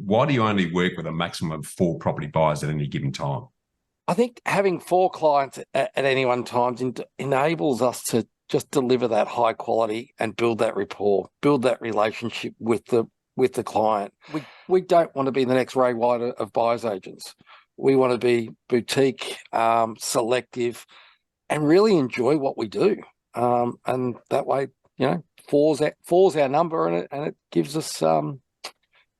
why do you only work with a maximum of 4 property buyers at any given time? I think having 4 clients at any one time enables us to just deliver that high quality and build that rapport, build that relationship with the client. We don't want to be the next Ray White of buyers agents. We want to be boutique, selective, and really enjoy what we do. And that way, four's our number, and it gives us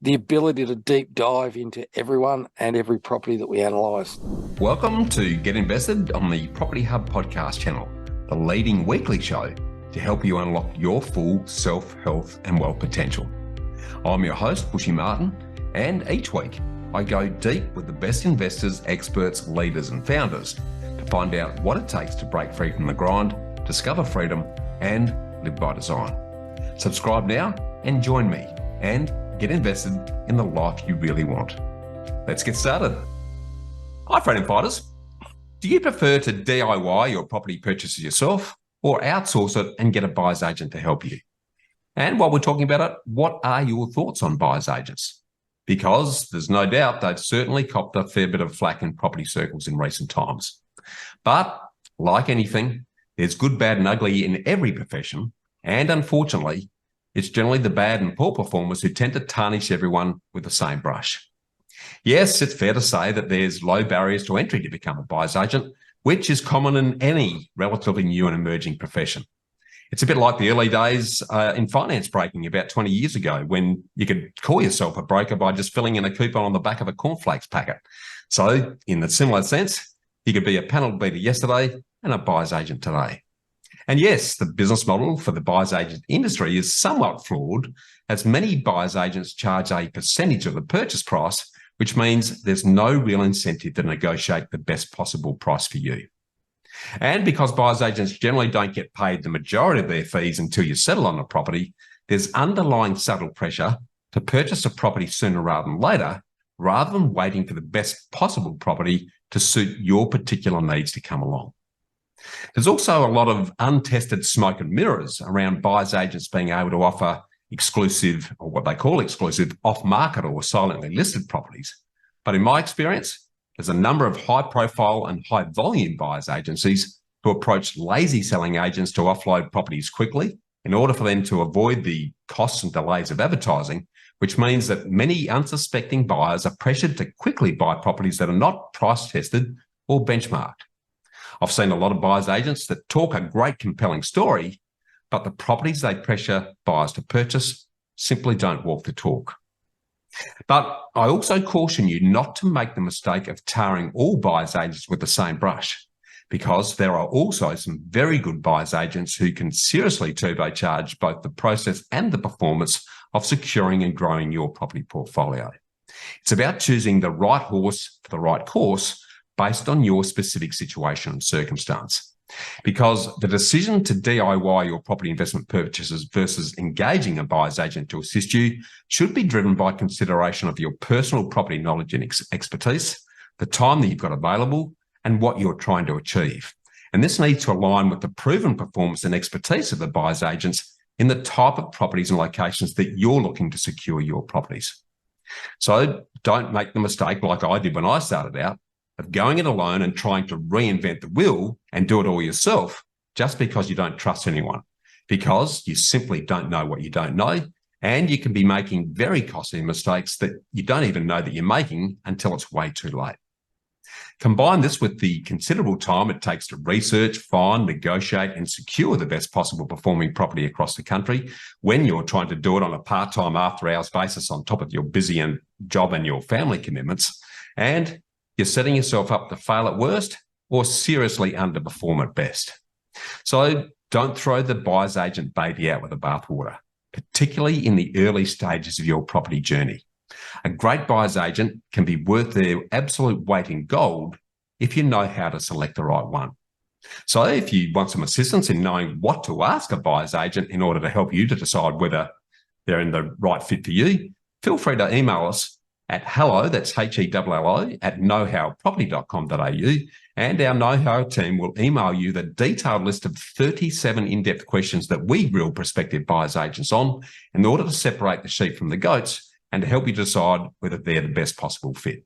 the ability to deep dive into everyone and every property that we analyse. Welcome to Get Invested on the Property Hub podcast channel, the leading weekly show to help you unlock your full self-health and wealth potential. I'm your host, Bushy Martin, and each week I go deep with the best investors, experts, leaders and founders to find out what it takes to break free from the grind, discover freedom and live by design. Subscribe now and join me and get invested in the life you really want. Let's get started. Hi, freedom fighters. Do you prefer to DIY your property purchases yourself or outsource it and get a buyer's agent to help you? And while we're talking about it, what are your thoughts on buyer's agents? Because there's no doubt they've certainly copped a fair bit of flack in property circles in recent times. But like anything, there's good, bad and ugly in every profession. And unfortunately, it's generally the bad and poor performers who tend to tarnish everyone with the same brush. Yes, it's fair to say that there's low barriers to entry to become a buyer's agent, which is common in any relatively new and emerging profession. It's a bit like the early days in finance broking about 20 years ago, when you could call yourself a broker by just filling in a coupon on the back of a cornflakes packet. So in a similar sense, you could be a panel beater yesterday and a buyer's agent today. And yes, the business model for the buyer's agent industry is somewhat flawed, as many buyer's agents charge a percentage of the purchase price, which means there's no real incentive to negotiate the best possible price for you. And because buyer's agents generally don't get paid the majority of their fees until you settle on a property, there's underlying subtle pressure to purchase a property sooner rather than waiting for the best possible property to suit your particular needs to come along. There's also a lot of untested smoke and mirrors around buyer's agents being able to offer exclusive, or what they call exclusive, off-market or silently listed properties. But in my experience, there's a number of high-profile and high-volume buyer's agencies who approach lazy selling agents to offload properties quickly in order for them to avoid the costs and delays of advertising, which means that many unsuspecting buyers are pressured to quickly buy properties that are not price-tested or benchmarked. I've seen a lot of buyer's agents that talk a great compelling story, but the properties they pressure buyers to purchase simply don't walk the talk. But I also caution you not to make the mistake of tarring all buyer's agents with the same brush, because there are also some very good buyer's agents who can seriously turbocharge both the process and the performance of securing and growing your property portfolio. It's about choosing the right horse for the right course based on your specific situation and circumstance. Because the decision to DIY your property investment purchases versus engaging a buyer's agent to assist you should be driven by consideration of your personal property knowledge and expertise, the time that you've got available, and what you're trying to achieve. And this needs to align with the proven performance and expertise of the buyer's agents in the type of properties and locations that you're looking to secure your properties. So don't make the mistake, like I did when I started out, of going it alone and trying to reinvent the wheel and do it all yourself just because you don't trust anyone, because you simply don't know what you don't know, and you can be making very costly mistakes that you don't even know that you're making until it's way too late. Combine this with the considerable time it takes to research, find, negotiate and secure the best possible performing property across the country when you're trying to do it on a part-time after-hours basis on top of your busy and job and your family commitments, and you're setting yourself up to fail at worst or seriously underperform at best. So don't throw the buyer's agent baby out with the bathwater, particularly in the early stages of your property journey. A great buyer's agent can be worth their absolute weight in gold if you know how to select the right one. So if you want some assistance in knowing what to ask a buyer's agent in order to help you to decide whether they're in the right fit for you, feel free to email us at hello, that's HELLO, at knowhowproperty.com.au, and our Know-How team will email you the detailed list of 37 in-depth questions that we grill prospective buyer's agents on in order to separate the sheep from the goats and to help you decide whether they're the best possible fit.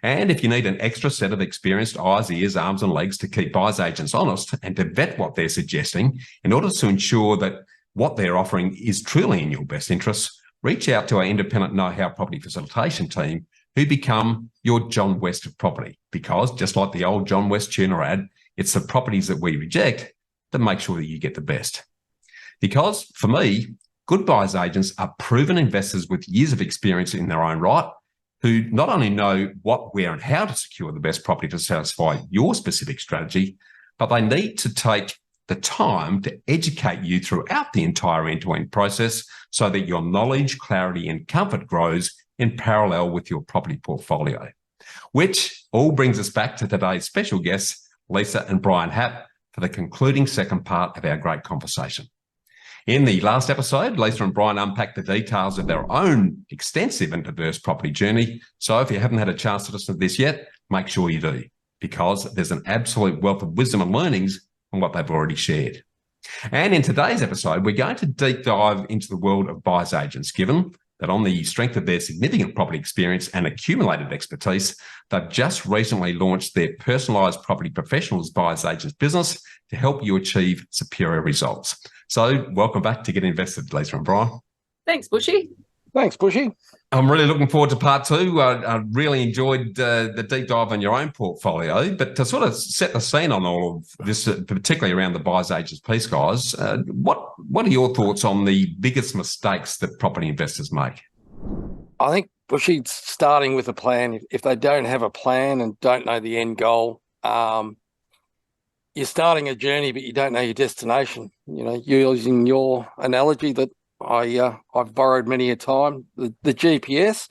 And if you need an extra set of experienced eyes, ears, arms and legs to keep buyers agents honest and to vet what they're suggesting in order to ensure that what they're offering is truly in your best interests, reach out to our independent know-how property facilitation team, who become your John West of property. Because just like the old John West tuner ad, it's the properties that we reject that make sure that you get the best. Because for me, good buyers agents are proven investors with years of experience in their own right, who not only know what, where and how to secure the best property to satisfy your specific strategy, but they need to take the time to educate you throughout the entire end-to-end process so that your knowledge, clarity and comfort grows in parallel with your property portfolio. Which all brings us back to today's special guests, Lisa and Brian Happ, for the concluding second part of our great conversation. In the last episode, Lisa and Brian unpacked the details of their own extensive and diverse property journey. So if you haven't had a chance to listen to this yet, make sure you do, because there's an absolute wealth of wisdom and learnings on what they've already shared. And in today's episode, we're going to deep dive into the world of buyers agents, given that on the strength of their significant property experience and accumulated expertise, they've just recently launched their Personalised Property Professionals buyers agents business to help you achieve superior results. So welcome back to Get Invested, Lisa and Brian. Thanks, Bushy. Thanks, Bushy. I'm really looking forward to part two. I really enjoyed the deep dive on your own portfolio, but to sort of set the scene on all of this, particularly around the buyers agents piece, guys, what are your thoughts on the biggest mistakes that property investors make? I think, Bushy, starting with a plan. If they don't have a plan and don't know the end goal, you're starting a journey, but you don't know your destination. You know, you're using your analogy that I've borrowed many a time, the GPS,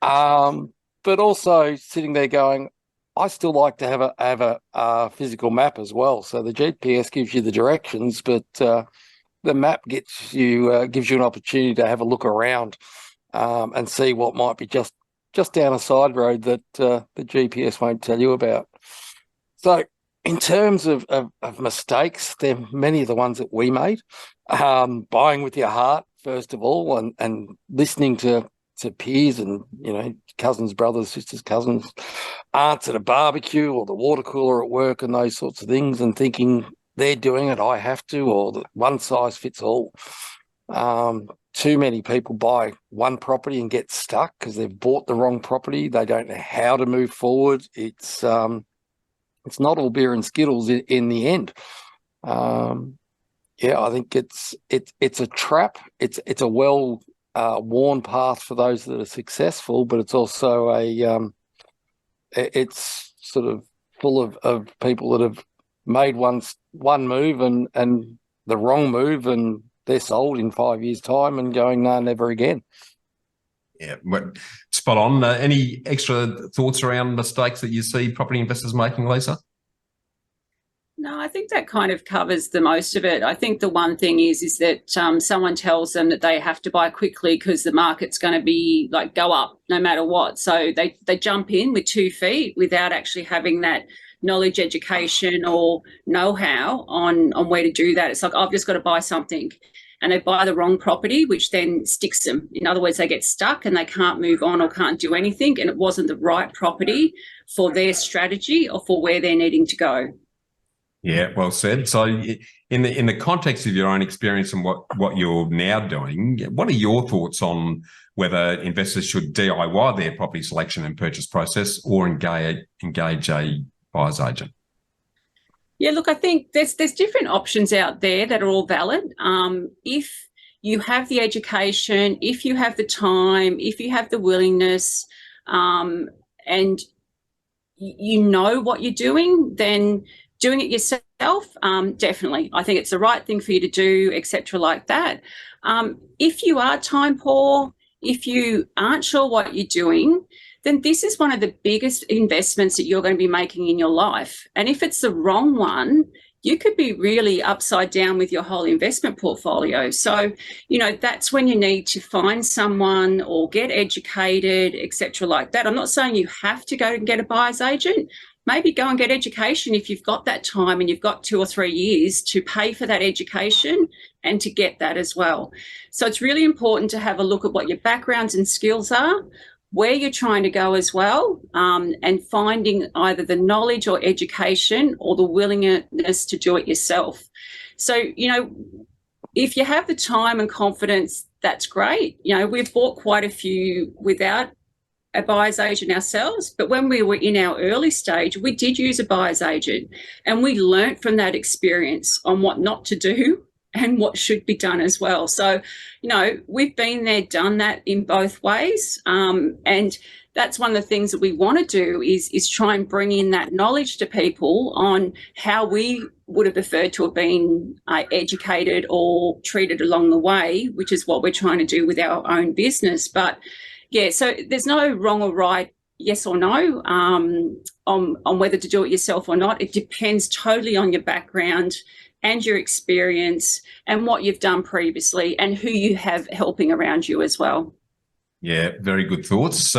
but also sitting there going, I still like to have a physical map as well. So the GPS gives you the directions, but the map gives you an opportunity to have a look around and see what might be just down a side road that the GPS won't tell you about. So in terms of mistakes, there are many of the ones that we made. Buying with your heart, first of all, and listening to peers and, you know, cousins, brothers, sisters, cousins, aunts at a barbecue or the water cooler at work and those sorts of things, and thinking they're doing it, I have to, or that one size fits all. Too many people buy one property and get stuck because they've bought the wrong property. They don't know how to move forward. It's not all beer and Skittles in the end. Yeah, I think it's a trap. It's a well worn path for those that are successful, but it's also it's sort of full of people that have made one move and the wrong move, and they're sold in 5 years' time and going, no, never again. Yeah, spot on. Any extra thoughts around mistakes that you see property investors making, Lisa? No, I think that kind of covers the most of it. I think the one thing is that someone tells them that they have to buy quickly because the market's going to be like go up no matter what. So they jump in with 2 feet without actually having that knowledge, education or know-how on where to do that. It's like, I've just got to buy something. And they buy the wrong property, which then sticks them. In other words, they get stuck and they can't move on or can't do anything. And it wasn't the right property for their strategy or for where they're needing to go. Yeah, well said. So in the context of your own experience and what you're now doing, what are your thoughts on whether investors should DIY their property selection and purchase process or engage a buyer's agent? Yeah, look, I think there's different options out there that are all valid. If you have the education, if you have the time, if you have the willingness, and you know what you're doing, then doing it yourself, definitely. I think it's the right thing for you to do, etc. like that. If you are time poor, if you aren't sure what you're doing, then this is one of the biggest investments that you're going to be making in your life. And if it's the wrong one, you could be really upside down with your whole investment portfolio. So, you know, that's when you need to find someone or get educated, etc. like that. I'm not saying you have to go and get a buyer's agent, maybe go and get education if you've got that time and you've got 2 or 3 years to pay for that education and to get that as well. So it's really important to have a look at what your backgrounds and skills are, where you're trying to go as well, and finding either the knowledge or education or the willingness to do it yourself. So, if you have the time and confidence, that's great. We've bought quite a few without a buyer's agent ourselves, but when we were in our early stage, we did use a buyer's agent, and we learnt from that experience on what not to do and what should be done as well. So, we've been there, done that in both ways. And that's one of the things that we want to do is try and bring in that knowledge to people on how we would have preferred to have been educated or treated along the way, which is what we're trying to do with our own business. But yeah, so there's no wrong or right, yes or no, on whether to do it yourself or not. It depends totally on your background and your experience and what you've done previously and who you have helping around you as well. Yeah, very good thoughts.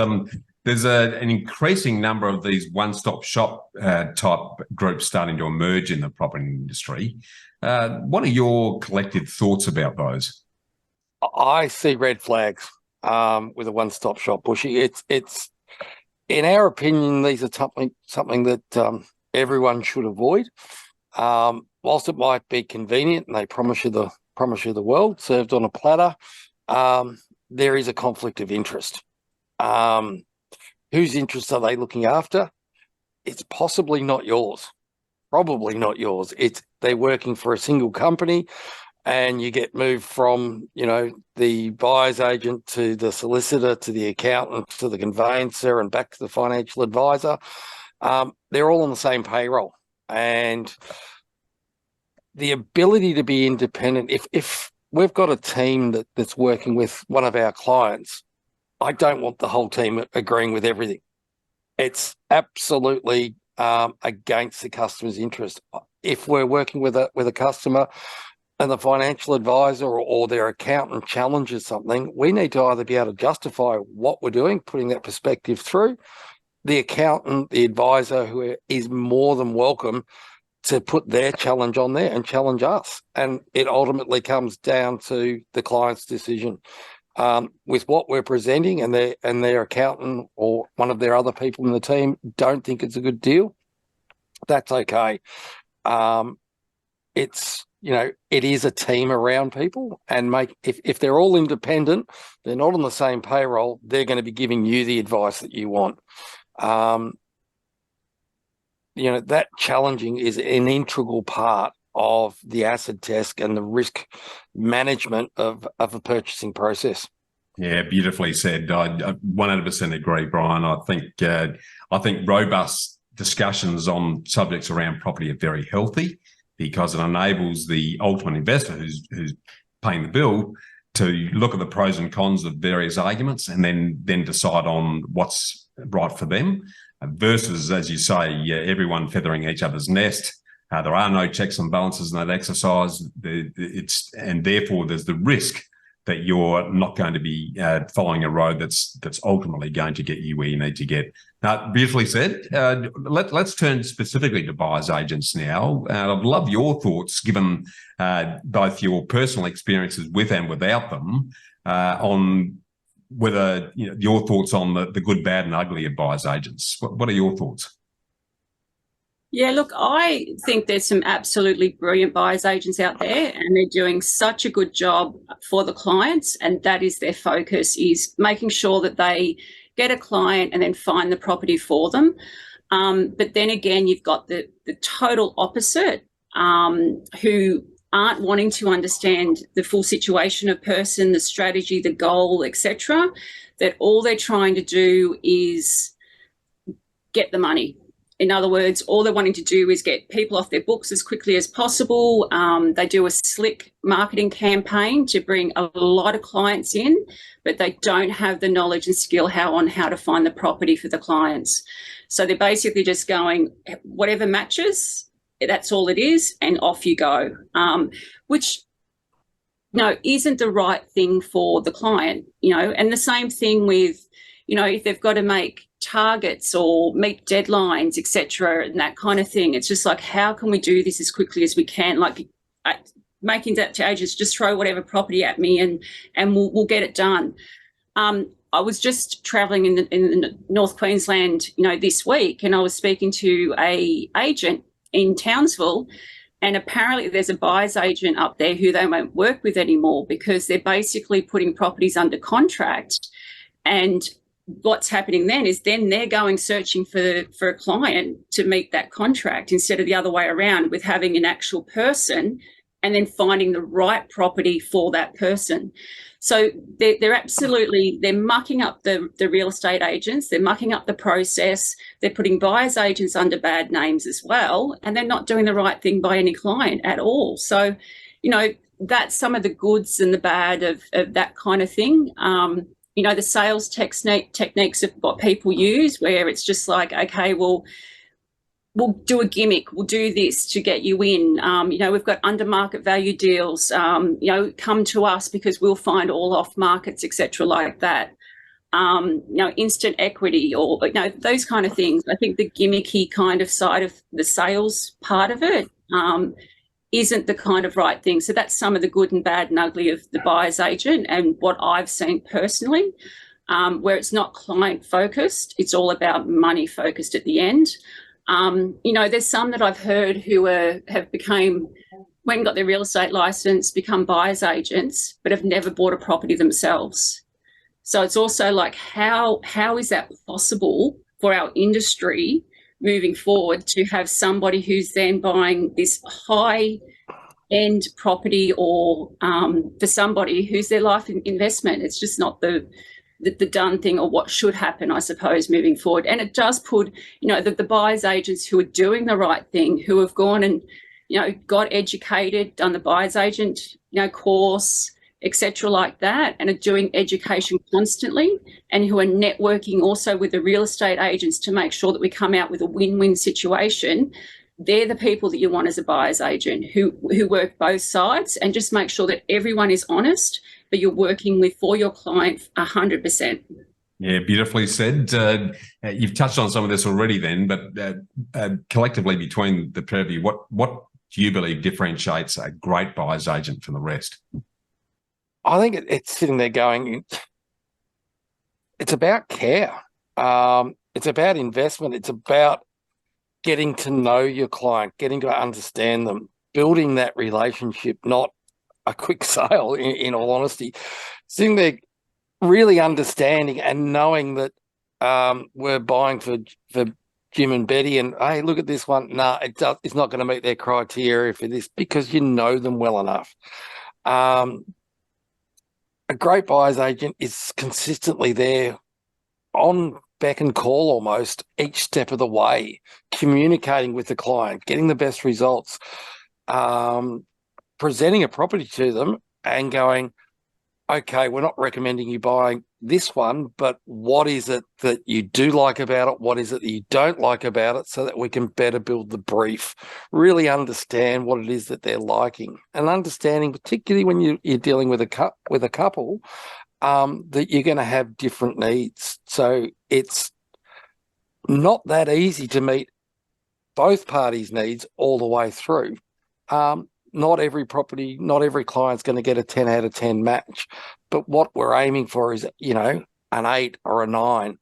There's an increasing number of these one-stop shop type groups starting to emerge in the property industry. What are your collective thoughts about those? I see red flags with a one-stop shop, Bushy. It's in our opinion, these are something that everyone should avoid. Whilst it might be convenient and they promise you the world served on a platter, there is a conflict of interest. Whose interests are they looking after? It's possibly not yours. Probably not yours. They're working for a single company, and you get moved from, the buyer's agent to the solicitor to the accountant to the conveyancer and back to the financial advisor. They're all on the same payroll. And the ability to be independent, if we've got a team that's working with one of our clients, I don't want the whole team agreeing with everything. It's absolutely against the customer's interest. If we're working with a customer and the financial advisor or their accountant challenges something, we need to either be able to justify what we're doing, putting that perspective through. The accountant, the advisor, who is more than welcome to put their challenge on there and challenge us. And it ultimately comes down to the client's decision. With what we're presenting, and their accountant or one of their other people in the team don't think it's a good deal, that's okay. It is a team around people, and if they're all independent, they're not on the same payroll, they're going to be giving you the advice that you want. That challenging is an integral part of the acid test and the risk management of a purchasing process. Yeah, beautifully said. I 100% agree, Brian. I think robust discussions on subjects around property are very healthy, because it enables the ultimate investor who's paying the bill to look at the pros and cons of various arguments and then decide on what's right for them, versus, as you say, everyone feathering each other's nest. There are no checks and balances in that exercise. And therefore there's the risk that you're not going to be following a road that's ultimately going to get you where you need to get. Beautifully said. Let's turn specifically to buyer's agents now. I'd love your thoughts, given both your personal experiences with and without them, on whether your thoughts on the good, bad, and ugly of buyer's agents. What are your thoughts? Yeah, look, I think there's some absolutely brilliant buyer's agents out there, and they're doing such a good job for the clients, and that is their focus, is making sure that they get a client and then find the property for them. But then again, you've got the total opposite, who aren't wanting to understand the full situation of person, the strategy, the goal, etc., that all they're trying to do is get the money. In other words, all they're wanting to do is get people off their books as quickly as possible. They do a slick marketing campaign to bring a lot of clients in, but they don't have the knowledge and skill on how to find the property for the clients. So they're basically just going, whatever matches, that's all it is, and off you go, which isn't the right thing for the client, and the same thing with if they've got to make targets or meet deadlines, etc., and that kind of thing. It's just like, how can we do this as quickly as we can? Like making that to agents, just throw whatever property at me and we'll get it done. I was just travelling in the North Queensland, this week, and I was speaking to a agent in Townsville, and apparently there's a buyer's agent up there who they won't work with anymore because they're basically putting properties under contract. And what's happening then is they're going searching for a client to meet that contract instead of the other way around, with having an actual person and then finding the right property for that person. So they're mucking up the real estate agents, they're mucking up the process, they're putting buyer's agents under bad names as well, and they're not doing the right thing by any client at all. So, that's some of the goods and the bad of that kind of thing. The sales techniques of what people use, where it's just like, okay, well, we'll do a gimmick, we'll do this to get you in. We've got under market value deals, come to us because we'll find all off markets, etc., like that. Instant equity or, those kind of things. I think the gimmicky kind of side of the sales part of it isn't the kind of right thing. So that's some of the good and bad and ugly of the buyer's agent and what I've seen personally, where it's not client focused, it's all about money focused at the end. There's some that I've heard who have went and got their real estate license, become buyer's agents, but have never bought a property themselves. So it's also like, how is that possible for our industry moving forward to have somebody who's then buying this high-end property or for somebody who's their life investment? It's just not the done thing or what should happen, I suppose, moving forward. And it does put, the buyer's agents who are doing the right thing, who have gone and, got educated, done the buyer's agent, course, etc., like that, and are doing education constantly, and who are networking also with the real estate agents to make sure that we come out with a win-win situation. They're the people that you want as a buyer's agent who work both sides and just make sure that everyone is honest, but you're working for your client 100%. Yeah, beautifully said. You've touched on some of this already then, but collectively between the pair of you, what do you believe differentiates a great buyer's agent from the rest? I think it's sitting there going, it's about care. It's about investment. It's about getting to know your client, getting to understand them, building that relationship, not a quick sale, in all honesty. Sitting there really understanding and knowing that we're buying for Jim and Betty, and, hey, look at this one. No, it's not going to meet their criteria for this, because you know them well enough. A great buyer's agent is consistently there on beck and call almost each step of the way, communicating with the client, getting the best results, presenting a property to them and going, okay, we're not recommending you buying this one, but what is it that you do like about it? What is it that you don't like about it, so that we can better build the brief, really understand what it is that they're liking, and understanding, particularly when you're dealing with a couple, that you're going to have different needs. So it's not that easy to meet both parties' needs all the way through. Not every property, not every client's going to get a 10 out of 10 match. But what we're aiming for is, an 8 or a 9,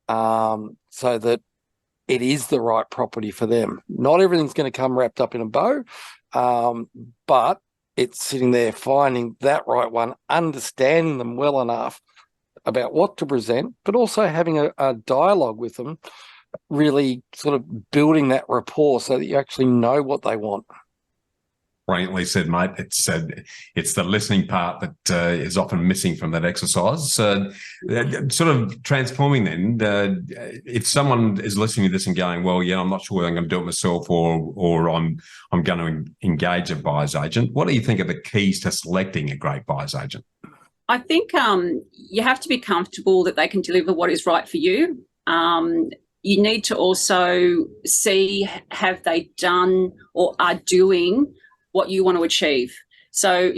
so that it is the right property for them. Not everything's going to come wrapped up in a bow, but it's sitting there finding that right one, understanding them well enough about what to present, but also having a dialogue with them, really sort of building that rapport so that you actually know what they want. Brilliantly said, mate. It's the listening part that is often missing from that exercise. Sort of transforming then, if someone is listening to this and going, well, yeah, I'm not sure whether I'm going to do it myself or I'm going to engage a buyer's agent, what do you think are the keys to selecting a great buyer's agent? I think you have to be comfortable that they can deliver what is right for you. You need to also see, have they done or are doing what you want to achieve? So,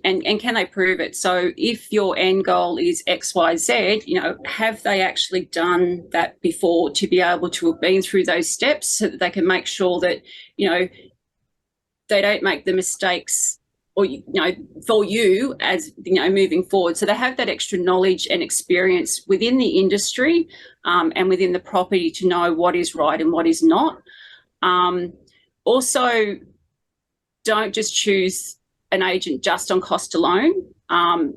and can they prove it? So if your end goal is X, Y, Z, have they actually done that before to be able to have been through those steps so that they can make sure that, they don't make the mistakes or, for you as, moving forward. So they have that extra knowledge and experience within the industry and within the property to know what is right and what is not. Also, don't just choose an agent just on cost alone.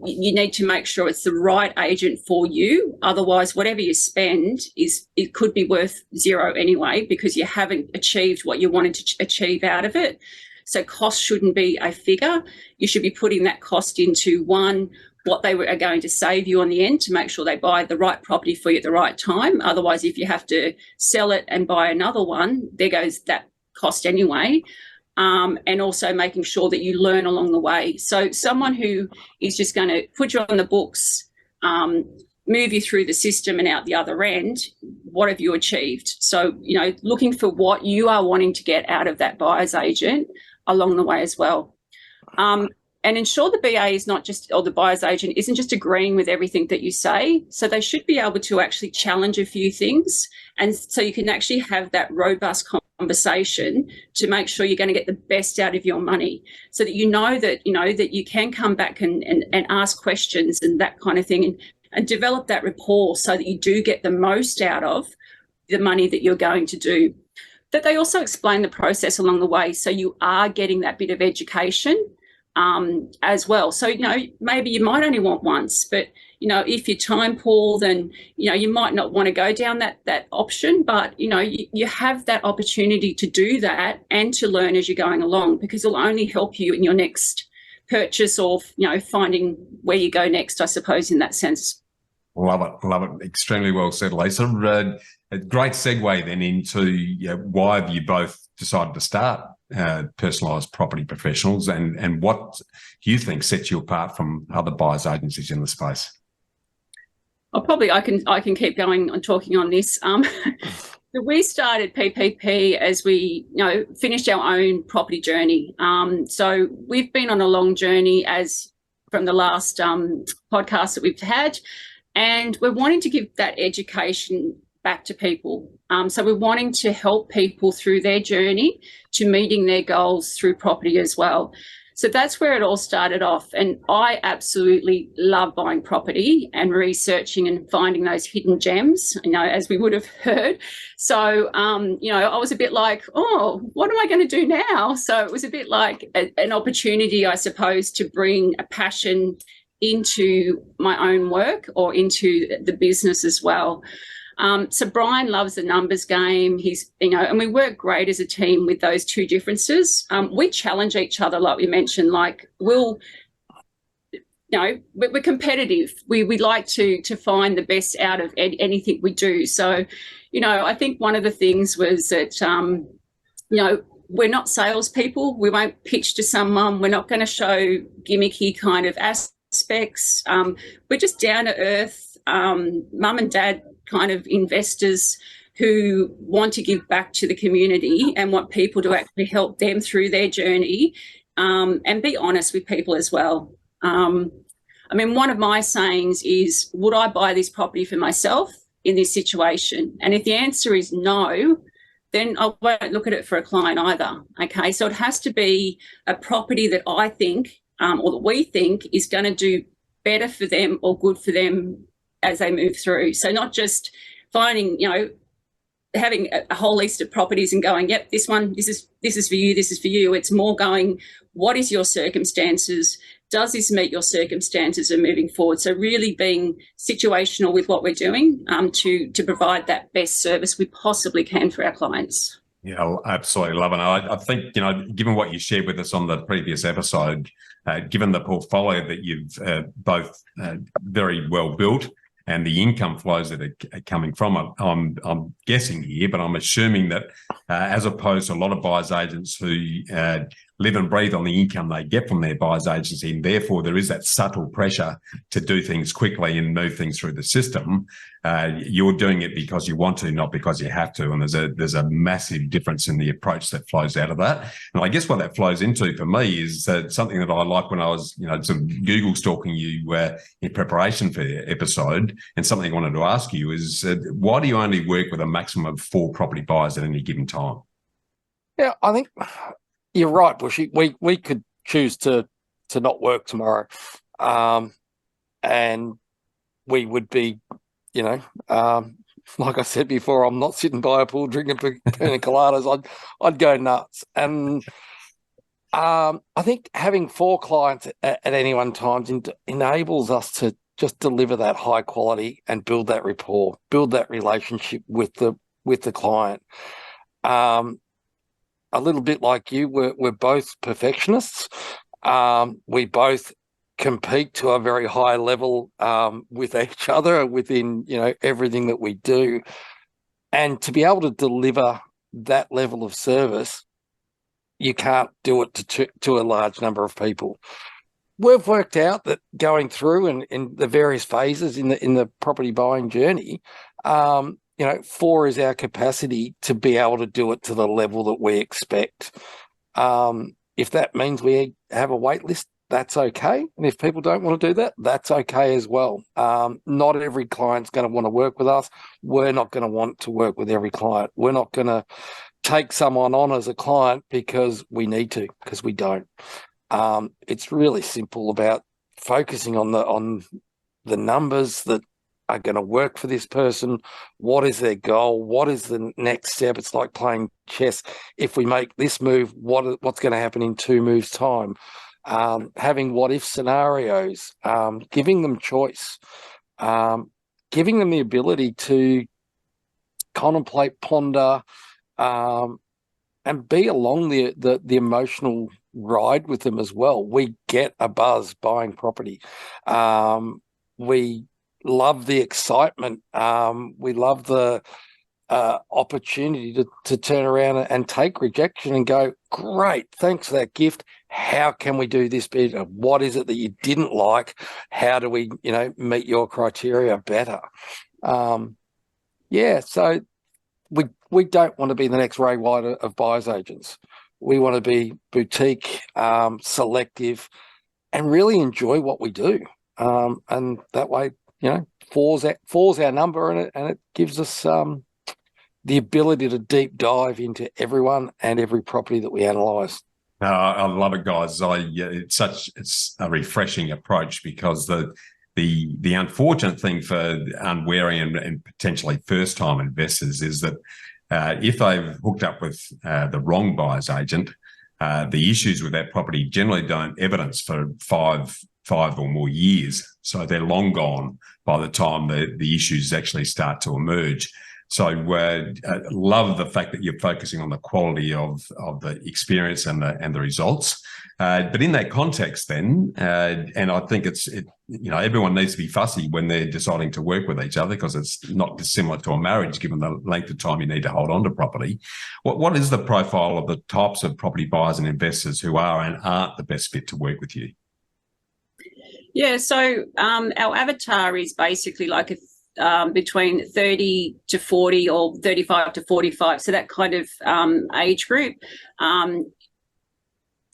You need to make sure it's the right agent for you. Otherwise, whatever you spend it could be worth zero anyway, because you haven't achieved what you wanted to achieve out of it. So cost shouldn't be a figure. You should be putting that cost into what they are going to save you on the end to make sure they buy the right property for you at the right time. Otherwise, if you have to sell it and buy another one, there goes that cost anyway. And also making sure that you learn along the way. So someone who is just going to put you on the books, move you through the system and out the other end, what have you achieved? So, looking for what you are wanting to get out of that buyer's agent along the way as well. And ensure the BA is not just, or the buyer's agent isn't just agreeing with everything that you say. So they should be able to actually challenge a few things. And so you can actually have that robust conversation to make sure you're going to get the best out of your money, so that that you can come back and ask questions and that kind of thing, and develop that rapport so that you do get the most out of the money that you're going to do. But they also explain the process along the way, so you are getting that bit of education as well. So, maybe you might only want once, but, if you're time poor, then, you might not want to go down that option, but, you have that opportunity to do that and to learn as you're going along, because it'll only help you in your next purchase or, finding where you go next, I suppose, in that sense. Love it. Extremely well said, Lisa. A great segue then into why have you both decided to start Personalised Property Professionals, and what do you think sets you apart from other buyers agencies in the space? I can keep going on talking on this. So we started PPP as we finished our own property journey. So we've been on a long journey as from the last podcast that we've had, and we're wanting to give that education back to people. So we're wanting to help people through their journey to meeting their goals through property as well. So that's where it all started off. And I absolutely love buying property and researching and finding those hidden gems, as we would have heard. So, I was a bit like, oh, what am I going to do now? So it was a bit like an opportunity, I suppose, to bring a passion into my own work or into the business as well. So Brian loves the numbers game. He's, and we work great as a team with those two differences. We challenge each other, like we mentioned, like we're competitive. We like to find the best out of anything we do. So, I think one of the things was that, we're not salespeople. We won't pitch to someone. We're not going to show gimmicky kind of aspects. We're just down to earth, mum and dad kind of investors who want to give back to the community and want people to actually help them through their journey, and be honest with people as well. One of my sayings is, would I buy this property for myself in this situation? And if the answer is no, then I won't look at it for a client either. Okay, so it has to be a property that I think or that we think is going to do better for them or good for them as they move through. So not just finding, having a whole list of properties and going, yep, this one, this is for you, this is for you. It's more going, what is your circumstances? Does this meet your circumstances and moving forward? So really being situational with what we're doing to provide that best service we possibly can for our clients. Yeah, absolutely love it. I think, given what you shared with us on the previous episode, given the portfolio that you've both very well built, and the income flows that are coming from it, I'm guessing here, but I'm assuming that as opposed to a lot of buyers agents who live and breathe on the income they get from their buyer's agency, and therefore there is that subtle pressure to do things quickly and move things through the system. You're doing it because you want to, not because you have to, and there's a massive difference in the approach that flows out of that. And I guess what that flows into for me is something that I like when I was, sort of Google stalking you in preparation for the episode, and something I wanted to ask you is why do you only work with a maximum of 4 property buyers at any given time? Yeah, I think you're right, Bushy. We could choose to not work tomorrow, and we would be, like I said before, I'm not sitting by a pool drinking pina coladas. I'd go nuts. And I think having 4 clients at any one time enables us to just deliver that high quality and build that rapport, build that relationship with the client. A little bit like you, we're both perfectionists. We both compete to a very high level with each other within everything that we do, and to be able to deliver that level of service, you can't do it to a large number of people. We've worked out that going through and in the various phases in the property buying journey, 4 is our capacity to be able to do it to the level that we expect. If that means we have a wait list, that's okay. And if people don't want to do that, that's okay as well. Not every client's going to want to work with us. We're not going to want to work with every client. We're not going to take someone on as a client because we need to, because we don't. It's really simple about focusing on the numbers that are going to work for this person. What is their goal? What is the next step? It's like playing chess. If we make this move, what's going to happen in 2 moves' time? Having what-if scenarios, giving them choice, giving them the ability to contemplate, ponder, and be along the emotional ride with them as well. We get a buzz buying property. We love the excitement. We love the opportunity to turn around and take rejection and go, great, thanks for that gift. How can we do this better? What is it that you didn't like? How do we, meet your criteria better? So we don't want to be the next Ray White of buyer's agents. We want to be boutique, selective, and really enjoy what we do. And that way, four's our number, and it gives us the ability to deep dive into everyone and every property that we analyse. I love it, guys. It's a refreshing approach, because the unfortunate thing for unwary and potentially first-time investors is that if they've hooked up with the wrong buyer's agent, the issues with that property generally don't evidence for five or more years. So they're long gone by the time the issues actually start to emerge. So love the fact that you're focusing on the quality of the experience and the results. But in that context then, and I think everyone needs to be fussy when they're deciding to work with each other, because it's not dissimilar to a marriage, given the length of time you need to hold on to property. What is the profile of the types of property buyers and investors who are and aren't the best fit to work with you? Yeah, so our avatar is basically like between 30 to 40 or 35 to 45, so that kind of age group.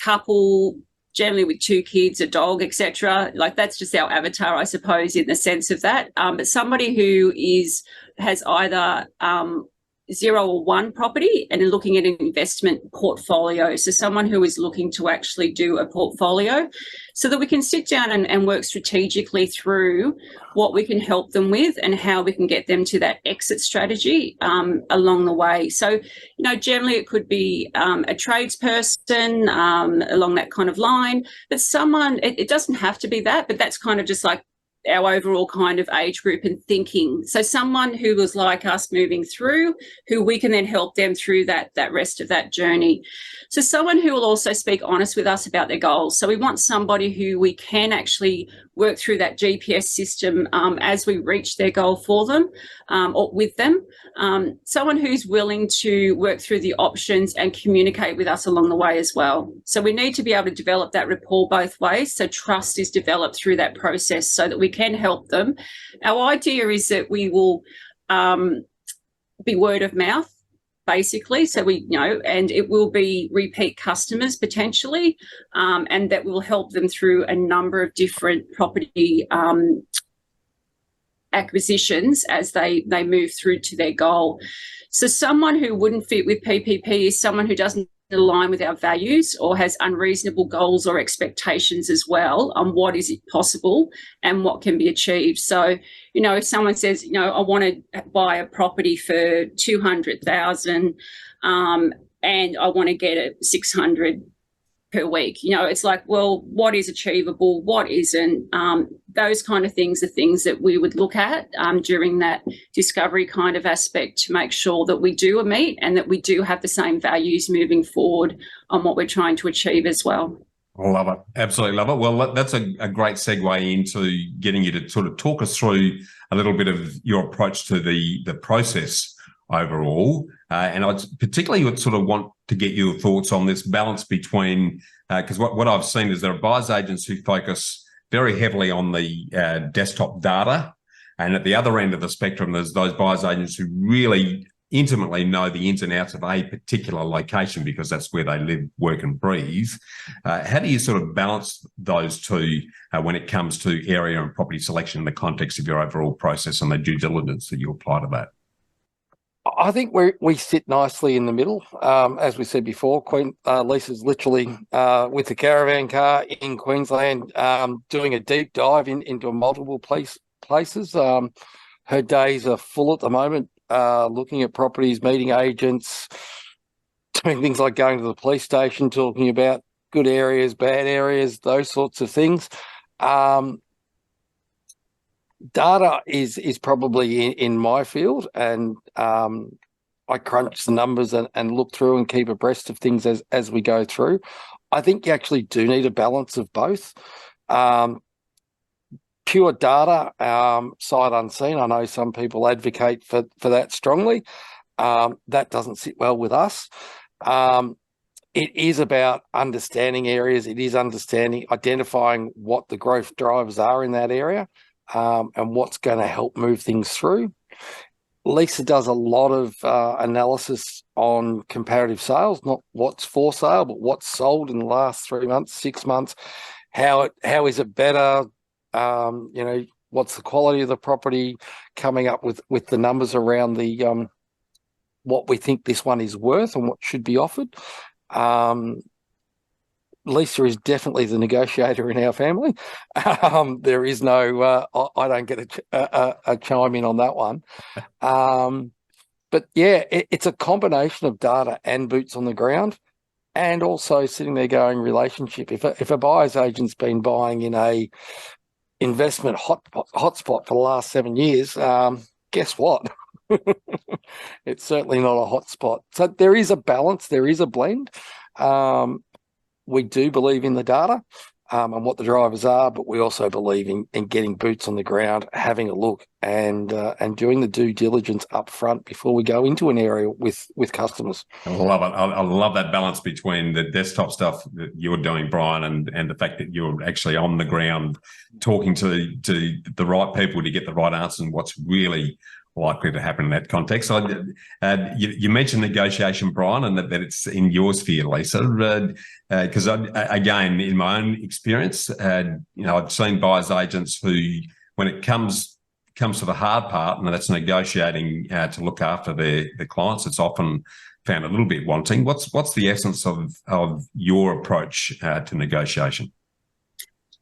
Couple, generally with 2 kids, a dog, etc. Like, that's just our avatar, I suppose, in the sense of that. But somebody who has either 0 or 1 property and looking at an investment portfolio. So someone who is looking to actually do a portfolio, so that we can sit down and work strategically through what we can help them with and how we can get them to that exit strategy along the way. So, generally it could be a tradesperson along that kind of line, but someone, it doesn't have to be that, but that's kind of just like our overall kind of age group and thinking. So someone who was like us moving through, who we can then help them through that rest of that journey. So someone who will also speak honest with us about their goals. So we want somebody who we can actually work through that GPS system as we reach their goal for them or with them. Someone who's willing to work through the options and communicate with us along the way as well. So we need to be able to develop that rapport both ways. So trust is developed through that process so that we can help them. Our idea is that we will be word of mouth, basically. So we, and it will be repeat customers potentially, and that will help them through a number of different property acquisitions as they move through to their goal. So someone who wouldn't fit with PPP is someone who doesn't align with our values or has unreasonable goals or expectations as well on what is possible and what can be achieved. So, if someone says, I want to buy a property for 200,000 and I want to get it 600 per week, it's like, well, what is achievable, what isn't? Those kind of things are things that we would look at during that discovery kind of aspect to make sure that we do meet and that we do have the same values moving forward on what we're trying to achieve as well. I love it. Absolutely love it. Well, that's a great segue into getting you to sort of talk us through a little bit of your approach to the process overall. And I particularly would sort of want to get your thoughts on this balance between, because what I've seen is there are buyers agents who focus very heavily on the desktop data. And at the other end of the spectrum, there's those buyers agents who really intimately know the ins and outs of a particular location because that's where they live, work and breathe. How do you sort of balance those two when it comes to area and property selection in the context of your overall process and the due diligence that you apply to that? I think we sit nicely in the middle. As we said before, Lisa's literally with the caravan car in Queensland doing a deep dive into multiple places. Her days are full at the moment, looking at properties, meeting agents, doing things like going to the police station, talking about good areas, bad areas, those sorts of things. Data is probably in my field, and I crunch the numbers and look through and keep abreast of things as we go through. I think you actually do need a balance of both. Pure data, sight unseen. I know some people advocate for that strongly. That doesn't sit well with us. It is about understanding areas. It is identifying what the growth drivers are in that area. And what's going to help move things through. Lisa does a lot of analysis on comparative sales, not what's for sale, but what's sold in the last 3 months, 6 months. How is it better? What's the quality of the property? Coming up with the numbers around the what we think this one is worth and what should be offered. Lisa is definitely the negotiator in our family. There is no, I don't get a chime in on that one. But yeah, it's a combination of data and boots on the ground, and also sitting there going relationship. If a buyer's agent's been buying in a investment hotspot for the last 7 years, guess what? It's certainly not a hotspot. So there is a balance, there is a blend. We do believe in the data and what the drivers are, but we also believe in getting boots on the ground, having a look, and doing the due diligence up front before we go into an area with customers. I love it. I love that balance between the desktop stuff that you're doing, Brian, and the fact that you're actually on the ground talking to the right people to get the right answers and what's really likely to happen in that context. So, you mentioned negotiation, Brian, and that it's in your sphere, Lisa, because again, in my own experience, I've seen buyers agents who, when it comes to the hard part, and that's negotiating to look after their clients, it's often found a little bit wanting. What's the essence of your approach to negotiation?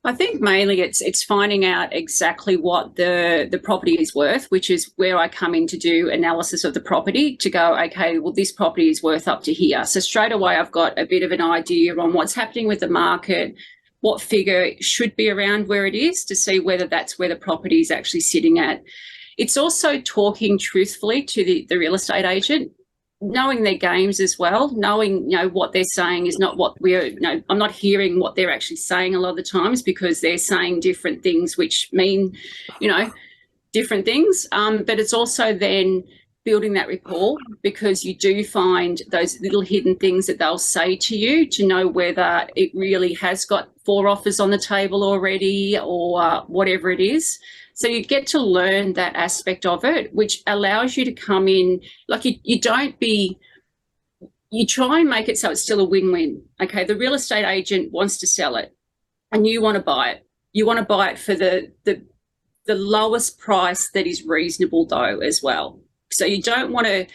I think mainly it's finding out exactly what the property is worth, which is where I come in to do analysis of the property to go, okay, well, this property is worth up to here. So straight away, I've got a bit of an idea on what's happening with the market, what figure should be around where it is to see whether that's where the property is actually sitting at. It's also talking truthfully to the real estate agent, knowing their games as well, knowing, what they're saying is not what we're, I'm not hearing what they're actually saying a lot of the times because they're saying different things which mean, different things. But it's also then building that rapport, because you do find those little hidden things that they'll say to you to know whether it really has got 4 offers on the table already or whatever it is. So you get to learn that aspect of it, which allows you to come in, like you try and make it so it's still a win-win. Okay, the real estate agent wants to sell it and you want to buy it. You want to buy it for the lowest price that is reasonable though as well. So you don't want to,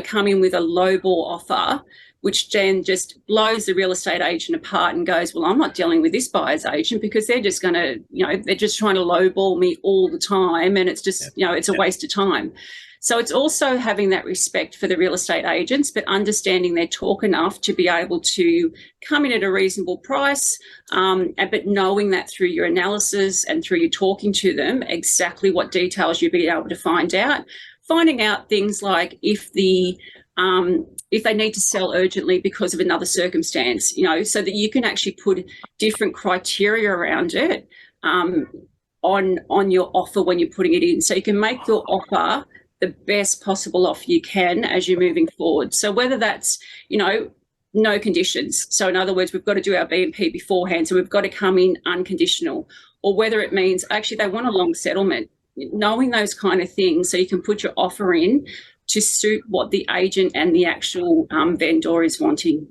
come in with a lowball offer, which then just blows the real estate agent apart and goes, well, I'm not dealing with this buyer's agent because they're just going to, they're just trying to lowball me all the time. And it's just, it's a waste of time. So it's also having that respect for the real estate agents, but understanding their talk enough to be able to come in at a reasonable price, but knowing that through your analysis and through you talking to them, exactly what details you'll be able to find out. Finding out things like if they need to sell urgently because of another circumstance, so that you can actually put different criteria around it on your offer when you're putting it in. So you can make your offer the best possible offer you can as you're moving forward. So whether that's, no conditions. So in other words, we've got to do our BNP beforehand. So we've got to come in unconditional, or whether it means actually they want a long settlement. Knowing those kind of things so you can put your offer in to suit what the agent and the actual vendor is wanting.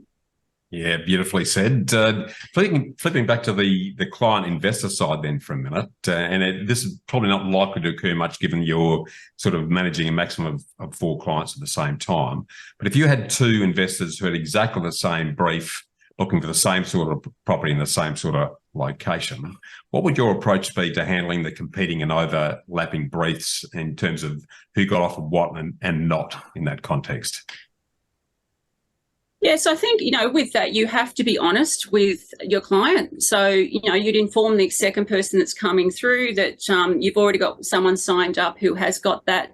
Yeah, beautifully said. Flipping back to the client investor side then for a minute, this is probably not likely to occur much given you're sort of managing a maximum of 4 clients at the same time. But if you had 2 investors who had exactly the same brief, looking for the same sort of property in the same sort of location, what would your approach be to handling the competing and overlapping briefs in terms of who got offered what and not in that context? Yes, I think, with that, you have to be honest with your client. So, you'd inform the second person that's coming through that you've already got someone signed up who has got that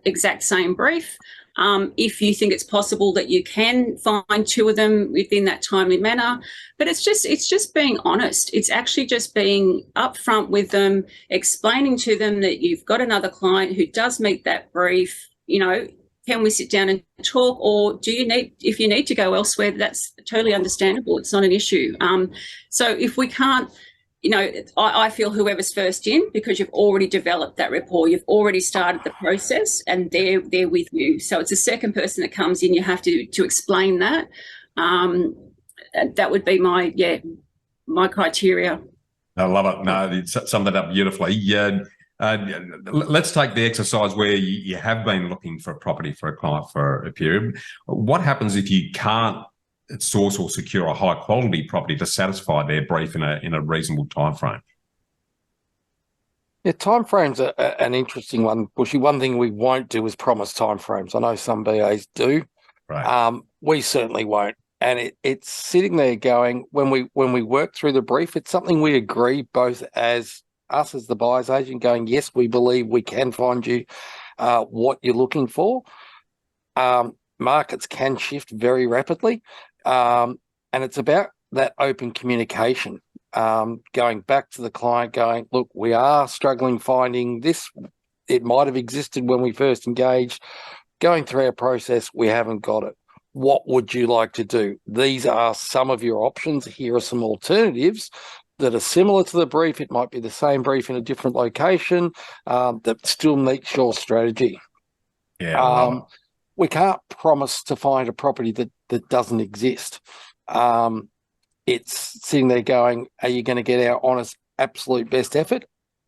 exact same brief. If you think it's possible that you can find 2 of them within that timely manner. But it's just being honest. It's actually just being upfront with them, explaining to them that you've got another client who does meet that brief. Can we sit down and talk, or if you need to go elsewhere, that's totally understandable. It's not an issue. So if we can't, I feel whoever's first in, because you've already developed that rapport, you've already started the process and they're with you. So it's the second person that comes in, you have to explain that. That would be my criteria. I love it. No, you summed that up beautifully. Let's take the exercise where you have been looking for a property for a client for a period. What happens if you can't source or secure a high quality property to satisfy their brief in a reasonable time frame? Yeah, time frames are an interesting one, Bushy. One thing we won't do is promise time frames. I know some BAs do. Right. We certainly won't. And it's sitting there going, when we work through the brief, it's something we agree both as us as the buyer's agent going, yes, we believe we can find you what you're looking for. Markets can shift very rapidly. And it's about that open communication, going back to the client going, look, we are struggling finding this. It might have existed when we first engaged. Going through our process, we haven't got it. What would you like to do? These are some of your options. Here are some alternatives that are similar to the brief. It might be the same brief in a different location that still meets your strategy. Yeah. We can't promise to find a property that doesn't exist. It's sitting there going, are you going to get our honest, absolute best effort?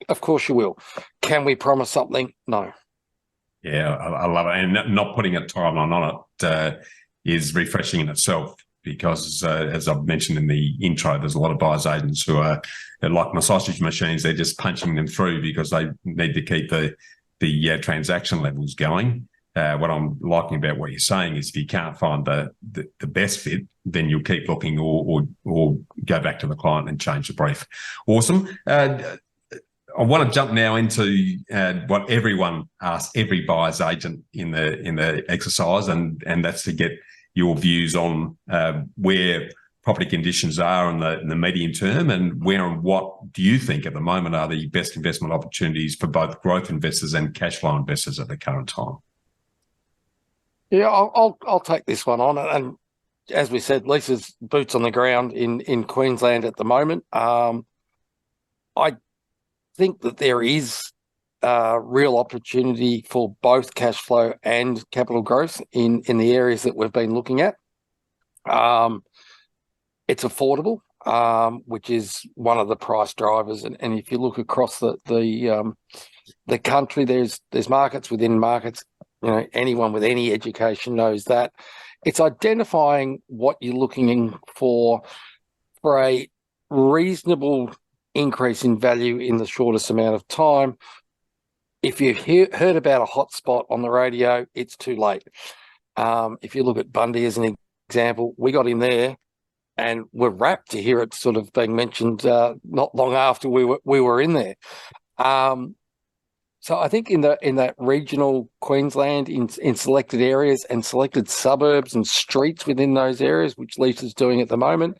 Of course you will. Can we promise something? No. Yeah, I love it. And not putting a timeline on it is refreshing in itself. Because as I've mentioned in the intro, there's a lot of buyers agents who are like my sausage machines. They're just punching them through because they need to keep the transaction levels going. what I'm liking about what you're saying is if you can't find the best fit, then you'll keep looking or go back to the client and change the brief. Awesome. I want to jump now into what everyone asks every buyer's agent in the exercise, and that's to get your views on where property conditions are in the medium term, and where and what do you think at the moment are the best investment opportunities for both growth investors and cash flow investors at the current time? Yeah, I'll take this one on, and as we said, Lisa's boots on the ground in Queensland at the moment. I think that there is real opportunity for both cash flow and capital growth in the areas that we've been looking at. It's affordable, which is one of the price drivers, and if you look across the country, there's markets within markets. Anyone with any education knows that. It's identifying what you're looking for a reasonable increase in value in the shortest amount of time. If you've heard about a hotspot on the radio, it's too late. If you look at Bundy as an example, we got in there and we're rapt to hear it sort of being mentioned not long after we were in there. So I think in that regional Queensland, in selected areas and selected suburbs and streets within those areas, which Lisa's doing at the moment,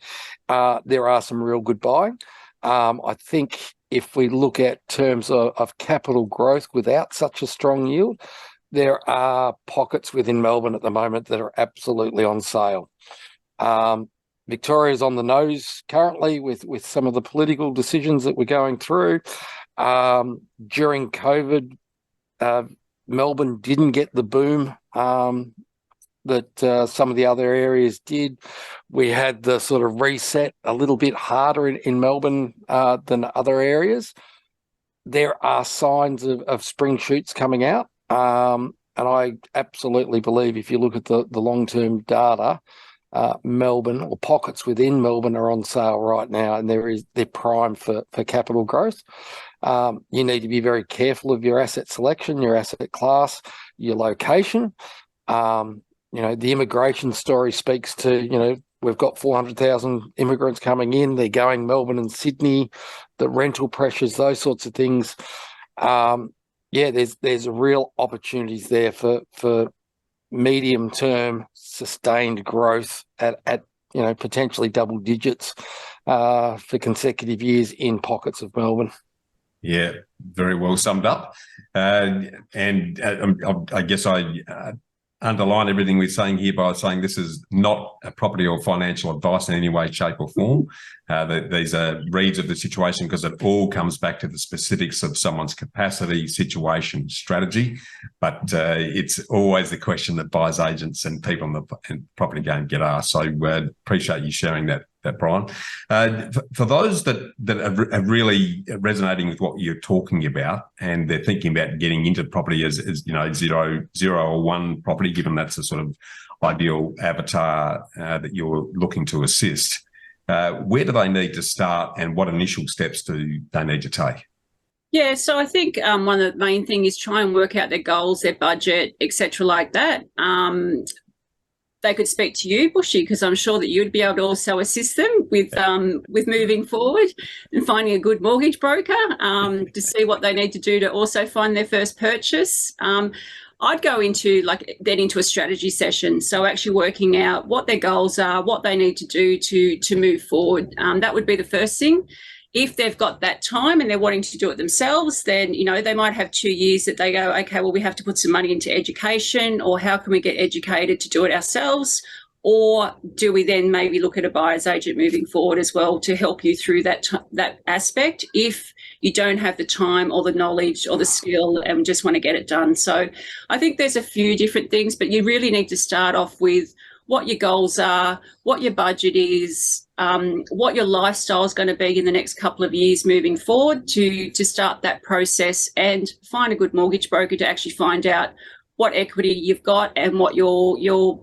there are some real good buying. I think if we look at terms of capital growth without such a strong yield, there are pockets within Melbourne at the moment that are absolutely on sale. Victoria's on the nose currently with some of the political decisions that we're going through. During COVID, Melbourne didn't get the boom that some of the other areas did. We had the sort of reset a little bit harder in Melbourne than other areas. There are signs of spring shoots coming out, and I absolutely believe if you look at the long-term data, Melbourne or pockets within Melbourne are on sale right now, and they're primed for capital growth. You need to be very careful of your asset selection, your asset class, your location. The immigration story speaks to, we've got 400,000 immigrants coming in. They're going Melbourne and Sydney, the rental pressures, those sorts of things. There's real opportunities there for medium-term sustained growth at potentially double digits for consecutive years in pockets of Melbourne. Yeah, very well summed up. I guess I underline everything we're saying here by saying this is not a property or financial advice in any way, shape or form. These are reads of the situation because it all comes back to the specifics of someone's capacity, situation, strategy. But it's always the question that buyers agents and people in the property game get asked. So appreciate you sharing that, Brian. For those that are really resonating with what you're talking about and they're thinking about getting into property as zero or one property, given that's a sort of ideal avatar that you're looking to assist, where do they need to start and what initial steps do they need to take? Yeah, so I think one of the main things is try and work out their goals, their budget, etc., like that. They could speak to you, Bushy, because I'm sure that you'd be able to also assist them with moving forward and finding a good mortgage broker to see what they need to do to also find their first purchase. I'd go into a strategy session, so actually working out what their goals are, what they need to do to move forward. That would be the first thing. If they've got that time and they're wanting to do it themselves, then, they might have 2 years that they go, okay, well, we have to put some money into education, or how can we get educated to do it ourselves? Or do we then maybe look at a buyer's agent moving forward as well to help you through that aspect if you don't have the time or the knowledge or the skill and just want to get it done? So I think there's a few different things, but you really need to start off with what your goals are, what your budget is, what your lifestyle is going to be in the next couple of years moving forward to start that process, and find a good mortgage broker to actually find out what equity you've got and what your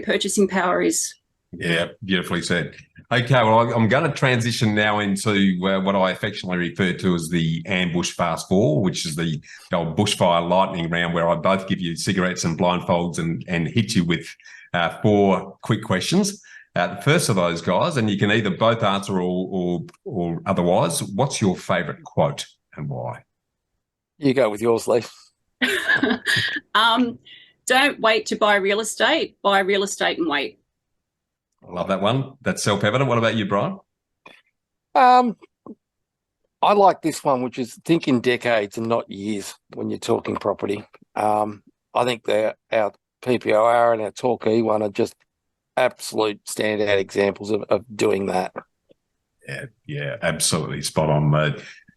purchasing power is. Yeah, beautifully said. Okay, well, I'm going to transition now into what I affectionately refer to as the ambush fast four, which is the old bushfire lightning round where I both give you cigarettes and blindfolds and hit you with 4 quick questions. The first of those, guys, and you can either both answer or otherwise, what's your favourite quote and why? You go with yours, Lee. Don't wait to buy real estate. Buy real estate and wait. I love that one. That's self-evident. What about you, Brian? I like this one, which is think in decades and not years when you're talking property. I think our PPOR and our Torquay one are just absolute standout examples of doing that. Yeah, absolutely spot on.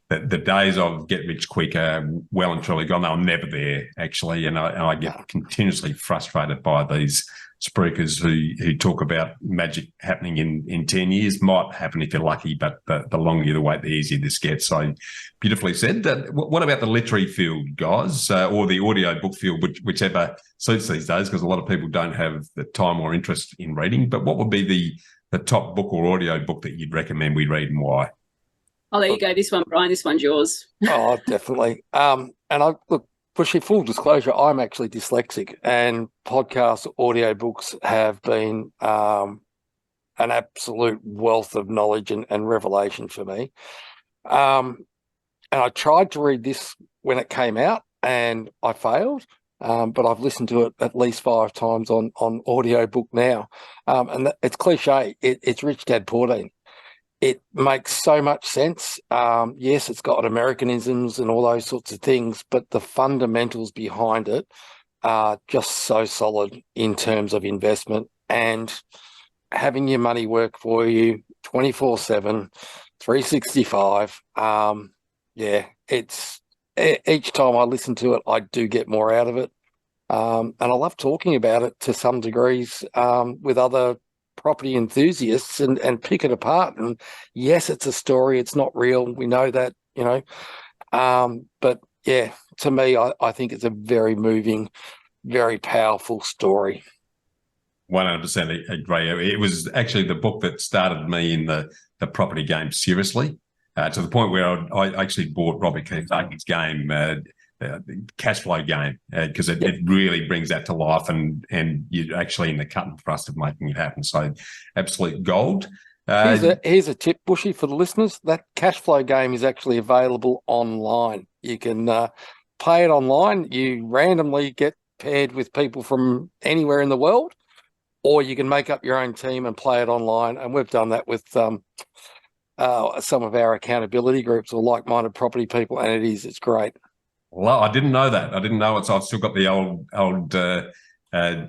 The days of get rich quick are well and truly gone. They were never there, actually, and I get continuously frustrated by these spruikers who talk about magic happening in 10 years. Might happen if you're lucky, but the longer you wait, the easier this gets. So beautifully said. What about the literary field, guys, or the audio book field, whichever suits these days, because a lot of people don't have the time or interest in reading. But what would be the top book or audio book that you'd recommend we read and why? I'll let you go this one, Brian. This one's yours. Oh, definitely. And look, for full disclosure, I'm actually dyslexic, and podcast audiobooks have been an absolute wealth of knowledge and revelation for me. And I tried to read this when it came out, and I failed. But I've listened to it at least 5 times on audiobook now. And it's cliche. It's Rich Dad Poor Dad. It makes so much sense. Yes, it's got Americanisms and all those sorts of things, but the fundamentals behind it are just so solid in terms of investment and having your money work for you 24/7, 365. It's each time I listen to it, I do get more out of it. And I love talking about it to some degrees with other property enthusiasts and pick it apart. And yes, it's a story. It's not real. We know that, but yeah, to me, I think it's a very moving, very powerful story. 100% agree. It was actually the book that started me in the property game seriously, to the point where I actually bought Robert Kiyosaki's game, cash flow game, because it really brings that to life, and you're actually in the cut and thrust of making it happen. So absolute gold. Here's a tip, Bushy, for the listeners. That cash flow game is actually available online. You can play it online. You randomly get paired with people from anywhere in the world, or you can make up your own team and play it online. And we've done that with some of our accountability groups or like-minded property people, and it's great. Well, I didn't know that. I didn't know it. So I've still got the old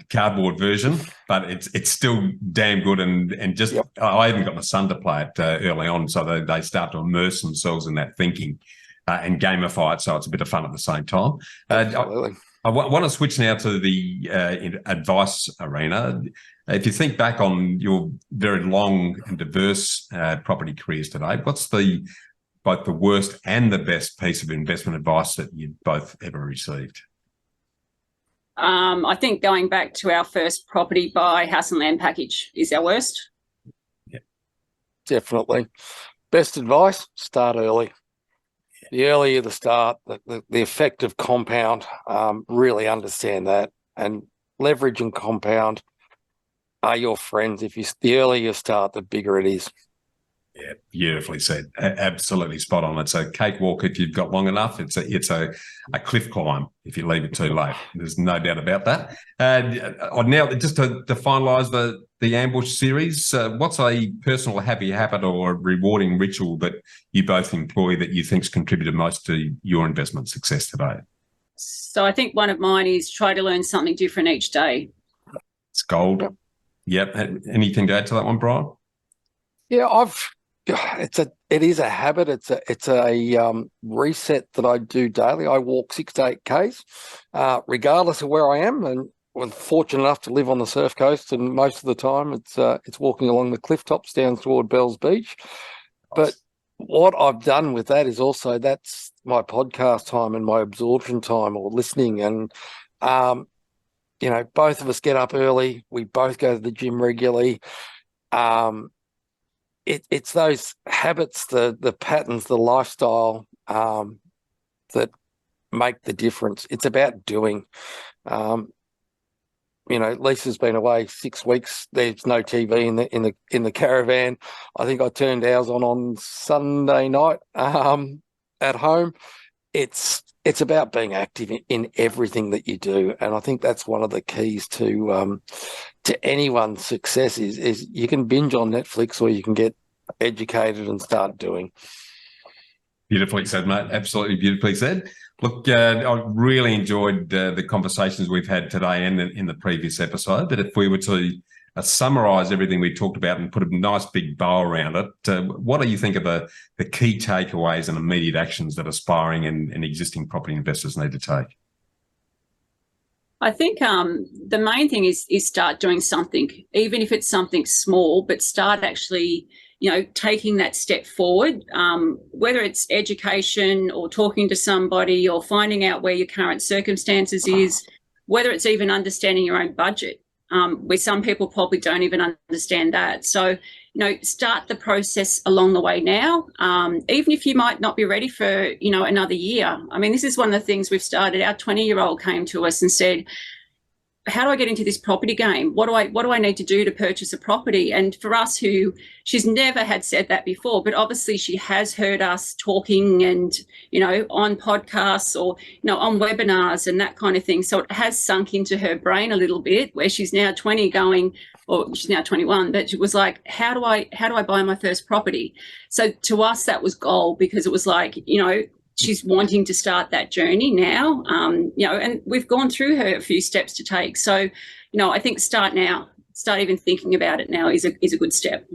cardboard version, but it's still damn good. And just I even got my son to play it early on, so they start to immerse themselves in that thinking and gamify it. So it's a bit of fun at the same time. Absolutely. I want to switch now to the advice arena. If you think back on your very long and diverse property careers today, what's both the worst and the best piece of investment advice that you've both ever received? I think going back to our first property buy, house and land package, is our worst. Yeah, definitely. Best advice, start early. The earlier the start, the effect of compound, really understand that. And leverage and compound are your friends. The earlier you start, the bigger it is. Yeah, beautifully said. Absolutely spot on. It's a cakewalk if you've got long enough. It's a cliff climb if you leave it too late. There's no doubt about that. Now, just to finalise the ambush series, what's a personal happy habit or rewarding ritual that you both employ that you think's contributed most to your investment success today? So I think one of mine is try to learn something different each day. It's gold. Yep. Anything to add to that one, Brian? Yeah, it is a habit. It's a reset that I do daily. I walk 6 to 8 Ks, regardless of where I am, and I'm fortunate enough to live on the surf coast. And most of the time, it's walking along the cliff tops down toward Bells Beach. But what I've done with that is also that's my podcast time and my absorption time or listening. And both of us get up early. We both go to the gym regularly. it's those habits, the patterns, the lifestyle that make the difference. It's about doing. Lisa's been away 6 weeks. There's no TV in the caravan. I think I turned ours on Sunday night at home. It's about being active in everything that you do, and I think that's one of the keys to anyone's success is you can binge on Netflix or you can get educated and start doing. Beautifully said, mate. Absolutely beautifully said. Look, I really enjoyed the conversations we've had today and in the previous episode. But if we were to summarise everything we talked about and put a nice big bow around it, what do you think are the key takeaways and immediate actions that aspiring and existing property investors need to take? I think the main thing is start doing something, even if it's something small, but start actually taking that step forward, whether it's education or talking to somebody or finding out where your current circumstances is, whether it's even understanding your own budget, where some people probably don't even understand that. So, start the process along the way now, even if you might not be ready for, another year. I mean, this is one of the things we've started. Our 20-year-old came to us and said, how do I get into this property game? What do I need to do to purchase a property? And for us, she's never had said that before, but obviously she has heard us talking and, on podcasts or, on webinars and that kind of thing. So it has sunk into her brain a little bit, where she's now 20 going, or she's now 21, but she was like, how do I buy my first property? So to us, that was gold, because it was like, she's wanting to start that journey now, and we've gone through her a few steps to take. So, I think start now, start even thinking about it now is a good step.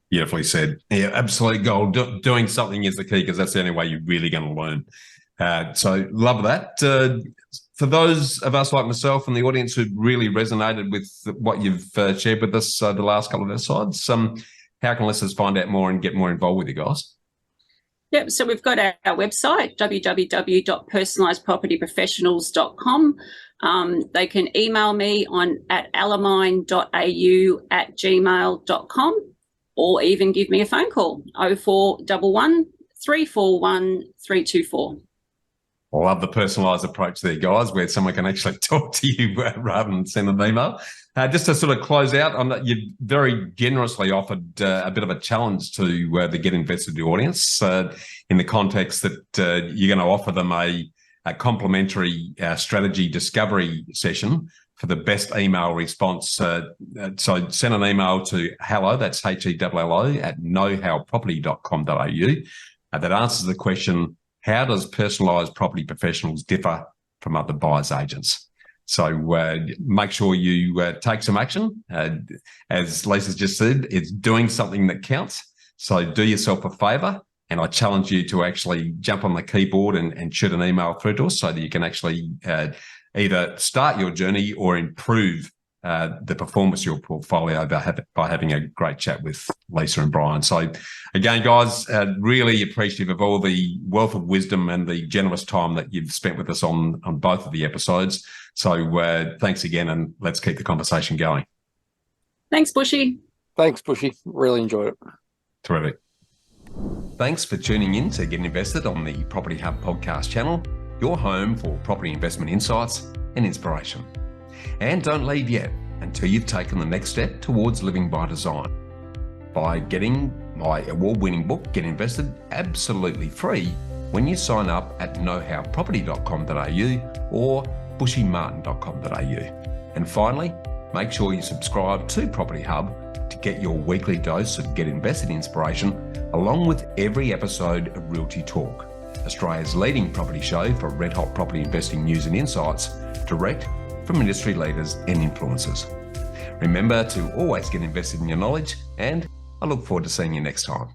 Beautifully said. Yeah, absolute gold. Doing something is the key, because that's the only way you're really going to learn. So love that. For those of us like myself and the audience who really resonated with what you've shared with us the last couple of episodes, how can listeners find out more and get more involved with you guys? Yep, so we've got our website, www.personalisedpropertyprofessionals.com. They can email me at alamine.au@gmail.com, or even give me a phone call, 0411 341 324. I love the personalised approach there, guys, where someone can actually talk to you rather than send an email. Just to sort of close out, you've very generously offered a bit of a challenge to the Get Invested audience in the context that you're going to offer them a complimentary strategy discovery session for the best email response. So send an email to hello, that's HELLO, at knowhowproperty.com.au that answers the question, how does Personalised Property Professionals differ from other buyers agents? So make sure you take some action. As Lisa's just said, it's doing something that counts. So do yourself a favour, and I challenge you to actually jump on the keyboard and shoot an email through to us so that you can actually either start your journey or improve the performance of your portfolio by having a great chat with Lisa and Brian. So again, guys, really appreciative of all the wealth of wisdom and the generous time that you've spent with us on both of the episodes. So thanks again, and let's keep the conversation going. Thanks, Bushy. Thanks, Bushy. Really enjoyed it. Terrific. Thanks for tuning in to Get Invested on the Property Hub podcast channel, your home for property investment insights and inspiration. And don't leave yet until you've taken the next step towards living by design by getting my award-winning book, Get Invested, absolutely free when you sign up at knowhowproperty.com.au or bushymartin.com.au. And finally, make sure you subscribe to Property Hub to get your weekly dose of Get Invested inspiration, along with every episode of Realty Talk, Australia's leading property show for red-hot property investing news and insights, direct from industry leaders and influencers. Remember to always get invested in your knowledge, and I look forward to seeing you next time.